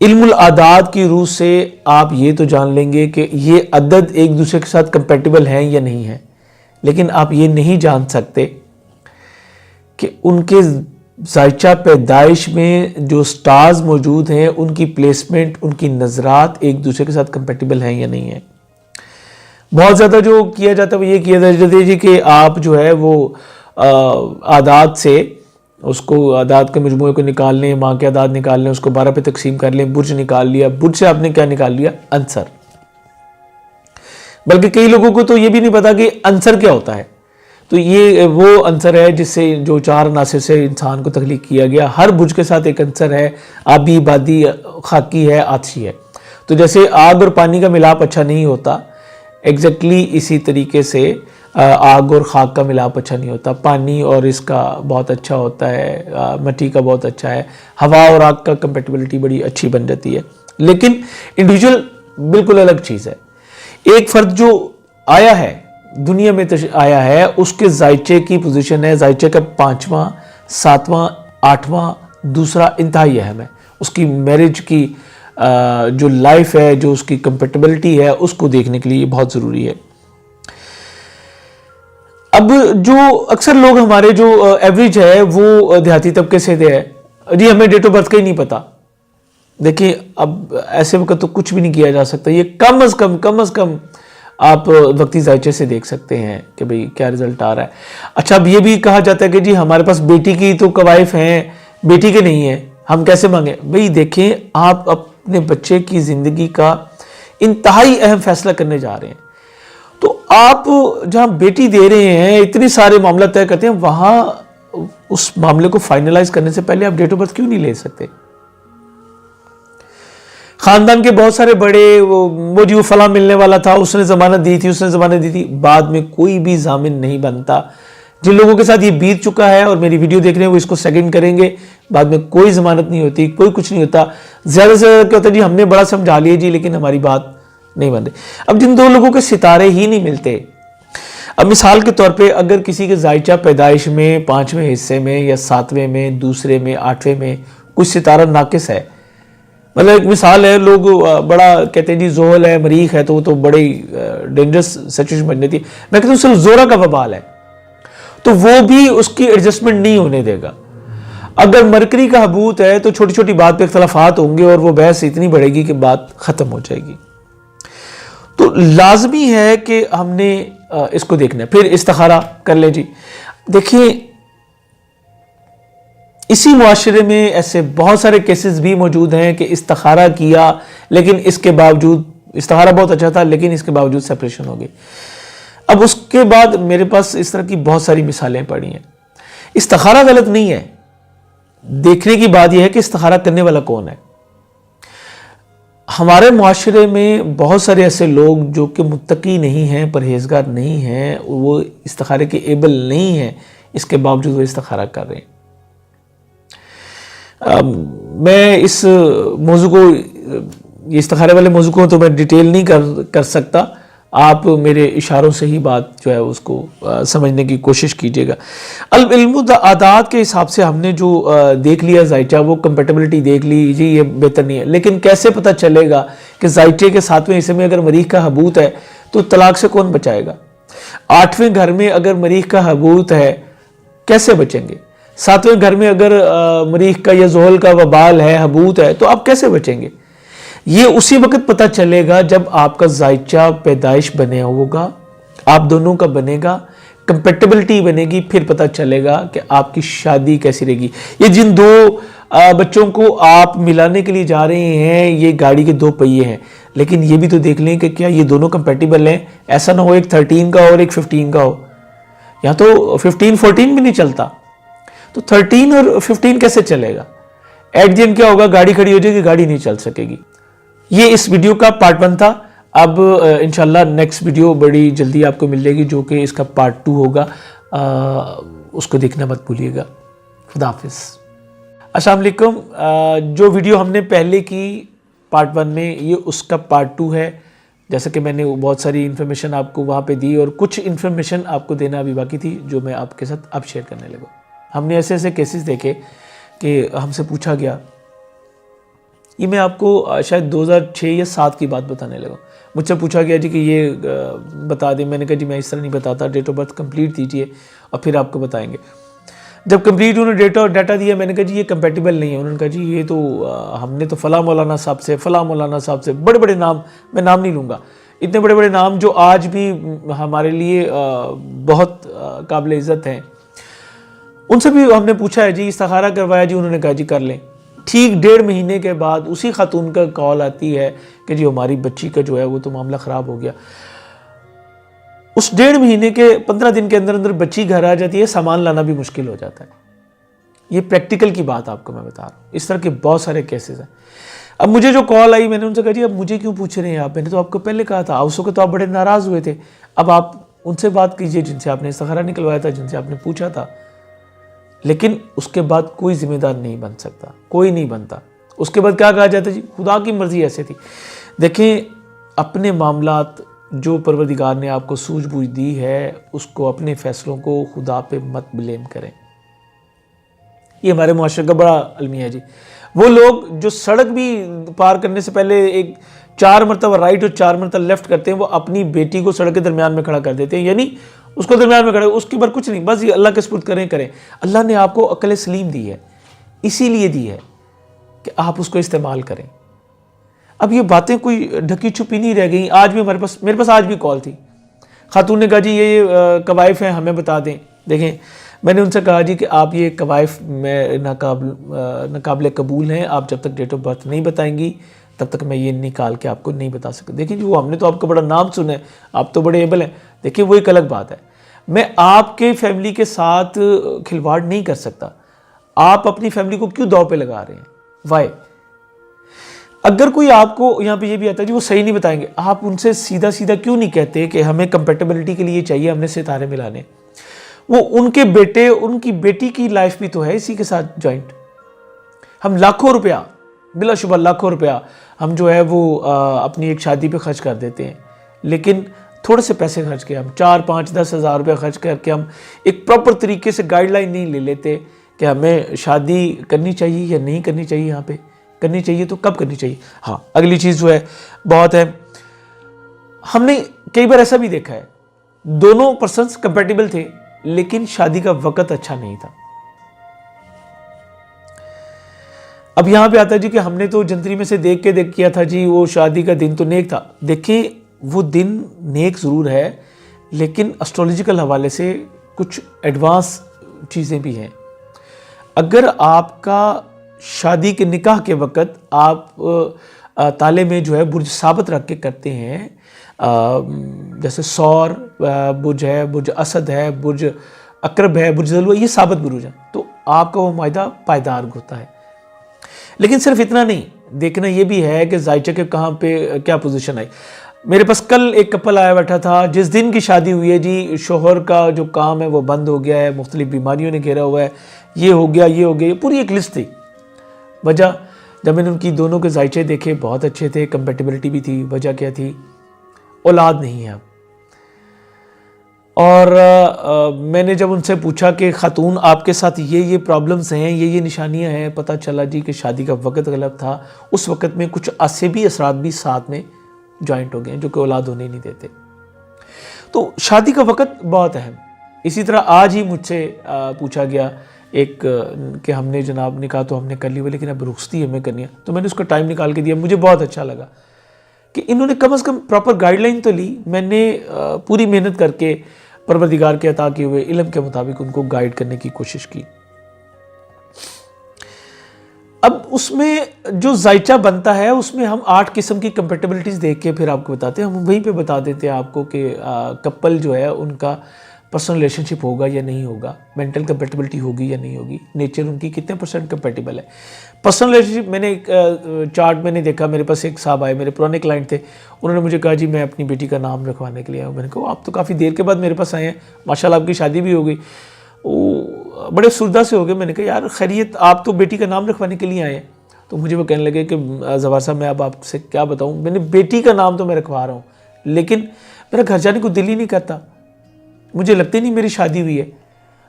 علم العداد کی روح سے آپ یہ تو جان لیں گے کہ یہ عدد ایک دوسرے کے ساتھ کمپیٹیبل ہیں یا نہیں ہیں، لیکن آپ یہ نہیں جان سکتے کہ ان کے ذائچہ پیدائش میں جو سٹارز موجود ہیں ان کی پلیسمنٹ، ان کی نظرات ایک دوسرے کے ساتھ کمپیٹیبل ہیں یا نہیں ہیں۔ بہت زیادہ جو کیا جاتا ہے وہ یہ کیا جاتا ہے جی کہ آپ جو ہے وہ اعداد سے اس کو اعداد کے مجموعے کو نکال لیں، ماں کے اعداد نکال لیں، اس کو 12 پہ تقسیم کر لیں، برج نکال لیا، برج سے آپ نے کیا نکال لیا؟ عنصر۔ بلکہ کئی لوگوں کو تو یہ بھی نہیں پتا کہ عنصر کیا ہوتا ہے۔ تو یہ وہ عنصر ہے جس سے جو 4 عناصر سے انسان کو تخلیق کیا گیا، ہر برج کے ساتھ ایک عنصر ہے، آبی، بادی، خاکی ہے، آتشی ہے۔ تو جیسے آگ اور پانی کا ملاپ اچھا نہیں ہوتا، ایگزیکٹلی اسی طریقے سے آگ اور خاک کا ملاپ اچھا نہیں ہوتا، پانی اور اس کا بہت اچھا ہوتا ہے، مٹی کا بہت اچھا ہے، ہوا اور آگ کا کمپیٹیبلٹی بڑی اچھی بن جاتی ہے۔ لیکن انڈیویجول بالکل الگ چیز ہے۔ ایک فرد جو آیا ہے دنیا میں آیا ہے، اس کے ذائچے کی پوزیشن ہے، ذائچے کا 5واں، 7واں، 8واں، دوسرا انتہائی اہم ہے۔ اس کی میرج کی جو لائف ہے، جو اس کی کمپیٹیبلٹی ہے، اس کو دیکھنے کے لیے یہ بہت ضروری ہے۔ اب جو اکثر لوگ ہمارے جو ایوریج ہے وہ دیہاتی طبقے سے ہے جی، ہمیں ڈیٹ آف برتھ کا ہی نہیں پتا۔ دیکھیں اب ایسے وقت تو کچھ بھی نہیں کیا جا سکتا، یہ کم از کم آپ وقتی ذائچے سے دیکھ سکتے ہیں کہ بھئی کیا رزلٹ آ رہا ہے۔ اچھا، اب یہ بھی کہا جاتا ہے کہ جی ہمارے پاس بیٹی کی تو قوائف ہیں، بیٹی کے نہیں ہیں، ہم کیسے مانگیں؟ بھئی دیکھیں، آپ اپنے بچے کی زندگی کا انتہائی اہم فیصلہ کرنے جا رہے ہیں، تو آپ جہاں بیٹی دے رہے ہیں، اتنے سارے معاملہ طے کرتے ہیں، وہاں اس معاملے کو فائنلائز کرنے سے پہلے آپ ڈیٹ آف برتھ کیوں نہیں لے سکتے؟ خاندان کے بہت سارے بڑے وہ جو فلاں ملنے والا تھا، اس نے ضمانت دی تھی، بعد میں کوئی بھی ضامن نہیں بنتا۔ جن لوگوں کے ساتھ یہ بیت چکا ہے اور میری ویڈیو دیکھ رہے ہیں وہ اس کو سیکنڈ کریں گے، بعد میں کوئی ضمانت نہیں ہوتی، کوئی کچھ نہیں ہوتا۔ زیادہ سے زیادہ کیا ہوتا ہے جی ہم نے بڑا سمجھا لیا جی، لیکن ہماری بات نہیں بن رہی۔ اب جن 2 لوگوں کے ستارے ہی نہیں ملتے، اب مثال کے طور پہ اگر کسی کے ذائچہ پیدائش میں 5ویں حصے میں یا 7ویں میں، دوسرے میں، 8ویں میں کچھ ستارہ ناقص ہے، مطلب ایک مثال ہے، لوگ بڑا کہتے ہیں جی زحل ہے، مریخ ہے، تو وہ تو بڑی ڈینجرس سچویشن بن جاتی ہے۔ میں کہتا ہوں صرف زورا کا وبال ہے، تو وہ بھی اس کی ایڈجسٹمنٹ نہیں ہونے دے گا۔ اگر مرکری کا حبوط ہے تو چھوٹی چھوٹی بات پہ اختلافات ہوں گے اور وہ بحث اتنی بڑھے گی کہ بات ختم ہو جائے گی۔ تو لازمی ہے کہ ہم نے اس کو دیکھنا ہے۔ پھر استخارہ کر لیں جی۔ دیکھیں، اسی معاشرے میں ایسے بہت سارے کیسز بھی موجود ہیں کہ استخارہ کیا لیکن اس کے باوجود استخارہ بہت اچھا تھا لیکن اس کے باوجود سیپریشن ہو گئی۔ اب اس کے بعد میرے پاس اس طرح کی بہت ساری مثالیں پڑی ہیں۔ استخارہ غلط نہیں ہے، دیکھنے کی بات یہ ہے کہ استخارہ کرنے والا کون ہے۔ ہمارے معاشرے میں بہت سارے ایسے لوگ جو کہ متقی نہیں ہیں، پرہیزگار نہیں ہیں، وہ استخارے کے ایبل نہیں ہیں، اس کے باوجود وہ استخارہ کر رہے ہیں۔ میں اس موضوع کو، یہ استخارے والے موضوع کو تو میں ڈیٹیل نہیں کر سکتا، آپ میرے اشاروں سے ہی بات جو ہے اس کو سمجھنے کی کوشش کیجیے گا۔ علم اعداد کے حساب سے ہم نے جو دیکھ لیا ذائچہ، وہ کمپیٹیبلٹی دیکھ لی جی، یہ بہتر نہیں ہے، لیکن کیسے پتہ چلے گا کہ ذائچے کے 7ویں حصے میں اگر مریخ کا حبوط ہے تو طلاق سے کون بچائے گا؟ 8ویں گھر میں اگر مریخ کا حبوط ہے کیسے بچیں گے؟ 7ویں گھر میں اگر مریخ کا یا زحل کا وبال ہے، حبوط ہے، تو آپ کیسے بچیں گے؟ یہ اسی وقت پتہ چلے گا جب آپ کا ذائچہ پیدائش بنے ہوگا، آپ دونوں کا بنے گا، کمپیٹیبلٹی بنے گی، پھر پتہ چلے گا کہ آپ کی شادی کیسی رہے گی۔ یہ جن 2 بچوں کو آپ ملانے کے لیے جا رہے ہیں، یہ گاڑی کے 2 پہیے ہیں، لیکن یہ بھی تو دیکھ لیں کہ کیا یہ دونوں کمپیٹیبل ہیں۔ ایسا نہ ہو ایک 13 کا اور ایک 15 کا ہو، یا تو 15-14 بھی نہیں چلتا، تو 13 اور 15 کیسے چلے گا؟ ایٹ دی اینڈ کیا ہوگا؟ گاڑی کھڑی ہو جائے گی، گاڑی نہیں چل سکے گی۔ یہ اس ویڈیو کا پارٹ 1 تھا۔ اب انشاءاللہ نیکسٹ ویڈیو بڑی جلدی آپ کو مل جائے گی جو کہ اس کا پارٹ 2 ہوگا، اس کو دیکھنا مت بھولیے گا۔ خدا حافظ۔ السلام علیکم۔ جو ویڈیو ہم نے پہلے کی پارٹ 1 میں، یہ اس کا پارٹ 2 ہے۔ جیسا کہ میں نے بہت ساری انفارمیشن آپ کو وہاں پہ دی اور کچھ انفارمیشن آپ کو دینا ابھی باقی تھی جو میں آپ کے ساتھ اب شیئر کرنے لگا۔ ہم نے ایسے ایسے کیسز دیکھے کہ ہم سے پوچھا گیا یہ میں آپ کو شاید 2006 یا 7 کی بات بتانے لگا. مجھ سے پوچھا گیا جی کہ یہ بتا دیں. میں نے کہا جی میں اس طرح نہیں بتاتا, ڈیٹ آف برتھ کمپلیٹ دیجیے اور پھر آپ کو بتائیں گے. جب کمپلیٹ انہوں نے ڈیٹا دیا, میں نے کہا جی یہ کمپیٹیبل نہیں ہے. انہوں نے کہا جی یہ تو ہم نے تو فلاں مولانا صاحب سے, فلاں مولانا صاحب سے, بڑے بڑے نام, میں نام نہیں لوں گا, اتنے بڑے بڑے نام جو آج بھی ہمارے لیے بہت قابل عزت ہیں, ان سے بھی ہم نے پوچھا ہے جی, استخارہ کروایا جی, انہوں نے کہا جی کر لیں. ٹھیک 1.5 مہینے کے بعد اسی خاتون کا کال آتی ہے کہ جی ہماری بچی کا جو ہے وہ تو معاملہ خراب ہو گیا. اس 1.5 مہینے کے 15 دن کے اندر اندر بچی گھر آ جاتی ہے, سامان لانا بھی مشکل ہو جاتا ہے. یہ پریکٹیکل کی بات آپ کو میں بتا رہا ہوں. اس طرح کے بہت سارے کیسز ہیں. اب مجھے جو کال آئی, میں نے ان سے کہا جی اب مجھے کیوں پوچھ رہے ہیں آپ, میں نے تو آپ کو پہلے کہا تھا. اس وقت تو آپ بڑے ناراض ہوئے تھے. اب آپ ان سے بات کیجئے جن سے آپ نے استخارہ نکلوایا تھا, جن سے آپ نے پوچھا تھا. لیکن اس کے بعد کوئی ذمہ دار نہیں بن سکتا, کوئی نہیں بنتا. اس کے بعد کیا کہا جاتا ہے جی خدا کی مرضی ایسے تھی. دیکھیں, اپنے معاملات جو پروردگار نے آپ کو سوجھ بوجھ دی ہے, اس کو, اپنے فیصلوں کو خدا پہ مت بلیم کریں. یہ ہمارے معاشرے کا بڑا المیہ ہے جی. وہ لوگ جو سڑک بھی پار کرنے سے پہلے 4 مرتبہ رائٹ اور 4 مرتبہ لیفٹ کرتے ہیں, وہ اپنی بیٹی کو سڑک کے درمیان میں کھڑا کر دیتے ہیں. یعنی اس کو درمیان میں کھڑا, اس کے اوپر کچھ نہیں, بس یہ اللہ کے سپرد کریں. اللہ نے آپ کو عقل سلیم دی ہے, اسی لیے دی ہے کہ آپ اس کو استعمال کریں. اب یہ باتیں کوئی ڈھکی چھپی نہیں رہ گئی. آج بھی میرے پاس آج بھی کال تھی. خاتون نے کہا جی یہ کوائف ہیں, ہمیں بتا دیں. دیکھیں, میں نے ان سے کہا جی کہ آپ یہ کوائف میں ناقابل قبول ہیں. آپ جب تک ڈیٹ آف برتھ نہیں بتائیں گی تب تک میں یہ نکال کے آپ کو نہیں بتا سکتا. دیکھیں جی, وہ ہم نے تو آپ کا بڑا نام سنا ہے, آپ تو بڑے ایبل ہیں. دیکھیں وہ ایک الگ بات ہے. میں آپ کے فیملی کے ساتھ کھلواڑ نہیں کر سکتا. آپ اپنی فیملی کو کیوں داؤ پہ لگا رہے ہیں؟ وائی؟ اگر کوئی آپ کو یہاں پہ یہ بھی آتا ہے جی وہ صحیح نہیں بتائیں گے, آپ ان سے سیدھا کیوں نہیں کہتے کہ ہمیں کمپیٹیبلٹی کے لیے چاہیے, ہم نے ستارے ملانے. وہ ان کے بیٹے, ان کی بیٹی کی لائف بھی تو ہے اسی کے ساتھ جوائنٹ. ہم لاکھوں روپیہ, بلا شبہ لاکھوں روپیہ ہم جو ہے وہ اپنی ایک شادی پہ خرچ کر دیتے ہیں. لیکن تھوڑے سے پیسے خرچ کے, ہم 4 5 10 ہزار روپیہ خرچ کر کے ہم ایک پراپر طریقے سے گائیڈ لائن نہیں لے لیتے کہ ہمیں شادی کرنی چاہیے یا نہیں کرنی چاہیے. یہاں پہ کرنی چاہیے تو کب کرنی چاہیے. ہاں, اگلی چیز جو ہے بہت ہے, ہم نے کئی بار ایسا بھی دیکھا ہے, دونوں پرسنس کمپیٹیبل تھے لیکن شادی کا وقت اچھا نہیں تھا. اب یہاں پہ آتا ہے جی کہ ہم نے تو جنتری میں سے دیکھ کے کیا تھا جی, وہ شادی کا دن تو نیک تھا. دیکھیں وہ دن نیک ضرور ہے, لیکن اسٹرولوجیکل حوالے سے کچھ ایڈوانس چیزیں بھی ہیں. اگر آپ کا شادی کے نکاح کے وقت آپ تالے میں جو ہے برج ثابت رکھ کے کرتے ہیں, جیسے سور برج ہے, برج اسد ہے, برج اقرب ہے, برج ذلو, یہ ثابت برج ہے, تو آپ کا وہ معاہدہ پائیدار ہوتا ہے. لیکن صرف اتنا نہیں, دیکھنا یہ بھی ہے کہ زائچہ کے کہاں پہ کیا پوزیشن آئی. میرے پاس کل ایک کپل آیا بیٹھا تھا, جس دن کی شادی ہوئی ہے جی شوہر کا جو کام ہے وہ بند ہو گیا ہے, مختلف بیماریوں نے گھیرا ہوا ہے, یہ ہو گیا, یہ پوری ایک لسٹ تھی. وجہ, جب میں نے ان کی دونوں کے ذائچے دیکھے بہت اچھے تھے, کمپیٹیبلٹی بھی تھی. وجہ کیا تھی؟ اولاد نہیں ہے اب. اور میں نے جب ان سے پوچھا کہ خاتون آپ کے ساتھ یہ پرابلمز ہیں, یہ نشانیاں ہیں, پتہ چلا جی کہ شادی کا وقت غلط تھا. اس وقت میں کچھ عصبی اثرات بھی ساتھ میں جوائنٹ ہو گئے ہیں جو کہ اولاد ہونے نہیں دیتے. تو شادی کا وقت بہت اہم. اسی طرح آج ہی مجھ سے پوچھا گیا ایک کہ ہم نے جناب نکاح تو ہم نے کر لی ہوئی لیکن اب رخصتی ہمیں کرنی ہے. تو میں نے اس کا ٹائم نکال کے دیا. مجھے بہت اچھا لگا کہ انہوں نے کم از کم پراپر گائیڈ لائن تو لی. میں نے پوری محنت کر کے پروردگار کے عطا کیے ہوئے علم کے مطابق ان کو گائیڈ کرنے کی کوشش کی. اب اس میں جو ذائچہ بنتا ہے اس میں ہم 8 قسم کی کمپیٹیبلٹیز دیکھ کے پھر آپ کو بتاتے ہیں. ہم وہیں پہ بتا دیتے ہیں آپ کو کہ کپل جو ہے ان کا پرسنل ریلیشن شپ ہوگا یا نہیں ہوگا, مینٹل کمپیٹیبلٹی ہوگی یا نہیں ہوگی, نیچر ان کی کتنے % کمپیٹیبل ہے. پرسنل ریلیشن شپ میں نے ایک چارٹ میں نے دیکھا, میرے پاس ایک صاحب آئے, میرے پرانے کلائنٹ تھے. انہوں نے مجھے کہا جی میں اپنی بیٹی کا نام رکھوانے کے لیے آیا. میں نے کہا آپ تو کافی دیر کے بعد میرے پاس آئے ہیں, ماشاءاللہ آپ کی شادی بھی ہو گئی. وہ بڑے افسردہ سے ہو گئے. میں نے کہا یار خیریت, آپ تو بیٹی کا نام رکھوانے کے لیے آئے ہیں. تو مجھے وہ کہنے لگے کہ زوار صاحب میں اب آپ سے کیا بتاؤں, میں نے بیٹی کا نام تو میں رکھوا رہا ہوں لیکن میرا گھر جانے کو دل ہی نہیں کرتا. مجھے لگتے نہیں میری شادی ہوئی ہے,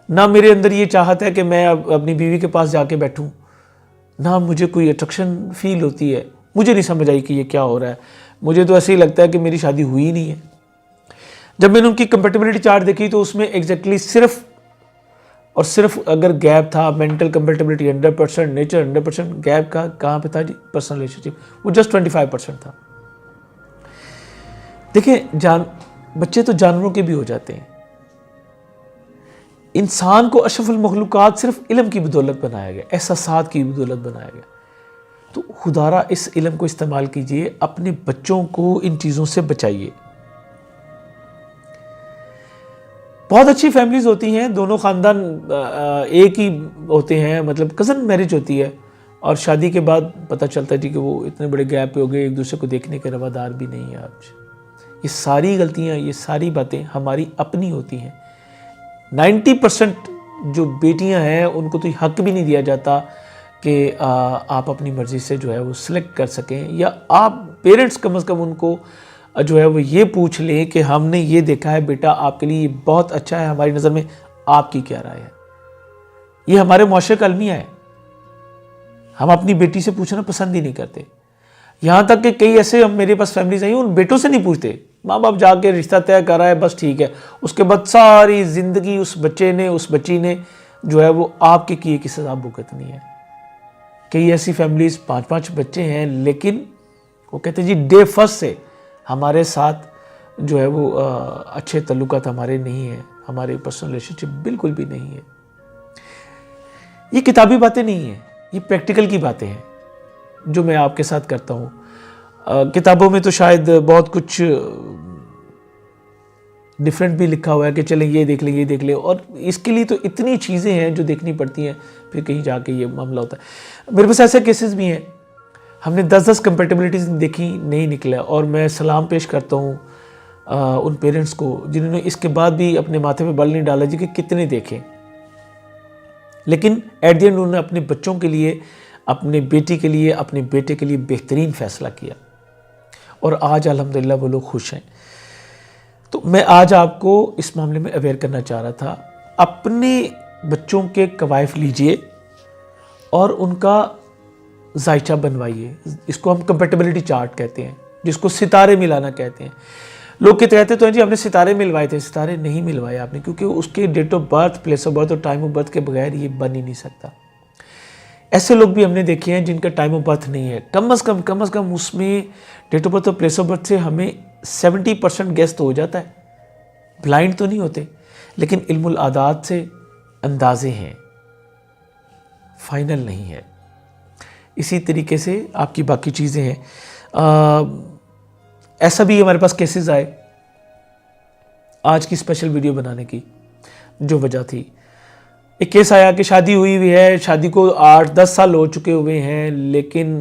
نہ میرے اندر یہ چاہت ہے کہ میں اپنی بیوی کے پاس جا کے بیٹھوں. نہ مجھے کوئی اٹریکشن فیل ہوتی ہے. مجھے نہیں سمجھ آئی کہ یہ کیا ہو رہا ہے. مجھے تو ایسے ہی لگتا ہے کہ میری شادی ہوئی ہی نہیں ہے. جب میں نے ان کی کمپیٹیبلٹی چارٹ دیکھی تو اس میں ایگزیکٹلی صرف اور صرف اگر گیپ تھا مینٹل کمپیٹیبلٹی 100%, نیچر 100%, گیپ کا کہاں پہ تھا جی؟ پرسنل ریلیشن شپ, وہ جسٹ 25% تھا. دیکھیں بچے تو جانوروں کے بھی ہو جاتے ہیں. انسان کو اشرف المخلوقات صرف علم کی بدولت بنایا گیا, احساسات کی بدولت بنایا گیا. تو خدارا اس علم کو استعمال کیجئے, اپنے بچوں کو ان چیزوں سے بچائیے. بہت اچھی فیملیز ہوتی ہیں, دونوں خاندان ایک ہی ہوتے ہیں, مطلب کزن میرج ہوتی ہے اور شادی کے بعد پتہ چلتا ہے جی کہ وہ اتنے بڑے گیپ پہ ہو گئے, ایک دوسرے کو دیکھنے کے روادار بھی نہیں ہے. آج یہ ساری غلطیاں, یہ ساری باتیں ہماری اپنی ہوتی ہیں. 90% جو بیٹیاں ہیں ان کو تو یہ حق بھی نہیں دیا جاتا کہ آپ اپنی مرضی سے جو ہے وہ سلیکٹ کر سکیں, یا آپ پیرنٹس کم از کم ان کو جو ہے وہ یہ پوچھ لیں کہ ہم نے یہ دیکھا ہے بیٹا آپ کے لیے یہ بہت اچھا ہے, ہماری نظر میں آپ کی کیا رائے ہے. یہ ہمارے معاشرے کا المیہ ہے. ہم اپنی بیٹی سے پوچھنا پسند ہی نہیں کرتے. یہاں تک کہ کئی ایسے میرے پاس فیملیز آئی ہیں ان بیٹوں سے نہیں پوچھتے, ماں باپ جا کے رشتہ طے کر رہا ہے بس ٹھیک ہے, اس کے بعد ساری زندگی اس بچے نے اس بچی نے جو ہے وہ آپ کے کیے کی سزا بھگتنی ہے. کئی ایسی فیملیز 5 بچے ہیں لیکن وہ کہتے ہیں جی ڈے فرسٹ سے ہمارے ساتھ جو ہے وہ اچھے تعلقات ہمارے نہیں ہیں, ہمارے پرسنل ریلیشن شپ بالکل بھی نہیں ہے. یہ کتابی باتیں نہیں ہیں, یہ پریکٹیکل کی باتیں ہیں جو میں آپ کے ساتھ کرتا ہوں. کتابوں میں تو شاید بہت کچھ ڈیفرنٹ بھی لکھا ہوا ہے کہ چلیں یہ دیکھ لیں یہ دیکھ لیں, اور اس کے لیے تو اتنی چیزیں ہیں جو دیکھنی پڑتی ہیں, پھر کہیں جا کے یہ معاملہ ہوتا ہے. میرے پاس ایسے کیسز بھی ہیں, ہم نے 10 کمپیٹیبلٹیز دیکھی نہیں نکلا, اور میں سلام پیش کرتا ہوں ان پیرنٹس کو جنہوں نے اس کے بعد بھی اپنے ماتھے پہ بل نہیں ڈالا جی کہ کتنے دیکھیں, لیکن ایٹ دی اینڈ انہوں نے اپنے بچوں کے لیے, اپنے بیٹی کے لیے, اپنے بیٹے کے لیے بہترین فیصلہ کیا, اور آج الحمدللہ وہ لوگ خوش ہیں. تو میں آج آپ کو اس معاملے میں اویئر کرنا چاہ رہا تھا. اپنے بچوں کے کوائف لیجئے اور ان کا ذائچہ بنوائیے. اس کو ہم کمپیٹیبلٹی چارٹ کہتے ہیں, جس کو ستارے ملانا کہتے ہیں. لوگ کہتے تو ہیں جی ہم نے ستارے ملوائے تھے, ستارے نہیں ملوائے آپ نے, کیونکہ اس کے date of birth, place of birth اور ٹائم آف برتھ کے بغیر یہ بن ہی نہیں سکتا. ایسے لوگ بھی ہم نے دیکھے ہیں جن کا ٹائم آف برتھ نہیں ہے, کم از کم اس میں ڈیٹ آف برتھ اور پلیس آف برتھ سے ہمیں 70% گیس تو ہو جاتا ہے. بلائنڈ تو نہیں ہوتے, لیکن علم العادات سے اندازے ہیں, فائنل نہیں ہے. اسی طریقے سے آپ کی باقی چیزیں ہیں. ایسا بھی ہمارے پاس کیسز آئے آج کی اسپیشل ویڈیو بنانے کی جو وجہ تھی. ایک کیس آیا کہ شادی ہوئی ہے, شادی کو 8-10 سال ہو چکے ہوئے ہیں, لیکن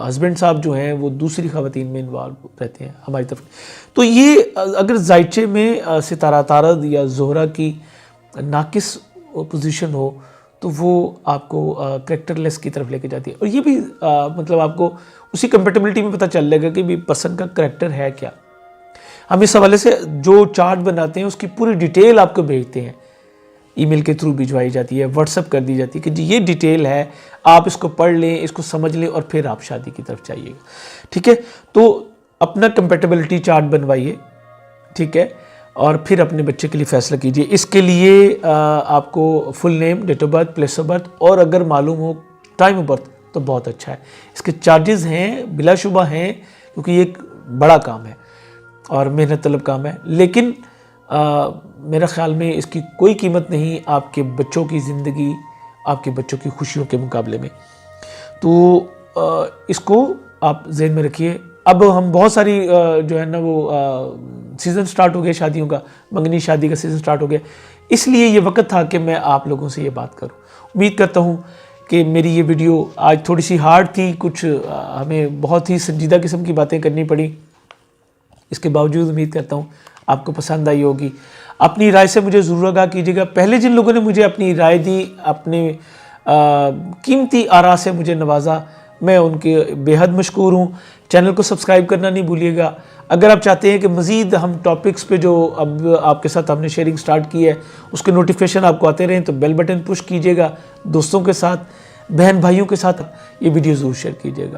ہسبینڈ صاحب جو ہیں وہ دوسری خواتین میں انوالو رہتے ہیں ہماری طرف. تو یہ اگر ذائچے میں ستارہ طارد یا زہرہ کی ناقص پوزیشن ہو تو وہ آپ کو کریکٹر لیس کی طرف لے کے جاتی ہے. اور یہ بھی مطلب آپ کو اسی کمپیٹیبلٹی میں پتہ چل لے گا کہ بھی پرسن کا کریکٹر ہے کیا. ہم اس حوالے سے جو چارٹ بناتے ہیں اس کی پوری ڈیٹیل آپ کو بھیجتے ہیں, ای میل کے تھرو بھجوائی جاتی ہے, واٹس ایپ کر دی جاتی ہے کہ جی یہ ڈیٹیل ہے, آپ اس کو پڑھ لیں, اس کو سمجھ لیں, اور پھر آپ شادی کی طرف جائیے گا. ٹھیک ہے, تو اپنا کمپیٹیبلٹی چارٹ بنوائیے, ٹھیک ہے, اور پھر اپنے بچے کے لیے فیصلہ کیجئے. اس کے لیے آپ کو full name, date of birth, place of birth, اور اگر معلوم ہو ٹائم آف برتھ تو بہت اچھا ہے. اس کے چارجز ہیں, بلا شبہ ہیں, کیونکہ یہ ایک بڑا کام ہے اور محنت طلب کام ہے, لیکن میرا خیال میں اس کی کوئی قیمت نہیں آپ کے بچوں کی زندگی, آپ کے بچوں کی خوشیوں کے مقابلے میں. تو اس کو آپ ذہن میں رکھیے. اب ہم بہت ساری جو ہے نا وہ سیزن سٹارٹ ہو گیا شادیوں کا, منگنی شادی کا سیزن سٹارٹ ہو گیا, اس لیے یہ وقت تھا کہ میں آپ لوگوں سے یہ بات کروں. امید کرتا ہوں کہ میری یہ ویڈیو آج تھوڑی سی ہارڈ تھی, کچھ ہمیں بہت ہی سنجیدہ قسم کی باتیں کرنی پڑی, اس کے باوجود امید کرتا ہوں آپ کو پسند آئی ہوگی. اپنی رائے سے مجھے ضرور آگاہ کیجیے گا. پہلے جن لوگوں نے مجھے اپنی رائے دی, اپنے قیمتی آراء سے مجھے نوازا, میں ان کے بے حد مشکور ہوں. چینل کو سبسکرائب کرنا نہیں بھولیے گا. اگر آپ چاہتے ہیں کہ مزید ہم ٹاپکس پہ جو اب آپ کے ساتھ ہم نے شیئرنگ سٹارٹ کی ہے اس کے نوٹیفیکیشن آپ کو آتے رہیں تو بیل بٹن پش کیجیے گا, دوستوں کے ساتھ بہن بھائیوں کے ساتھ یہ ویڈیو ضرور شیئر کیجیے گا.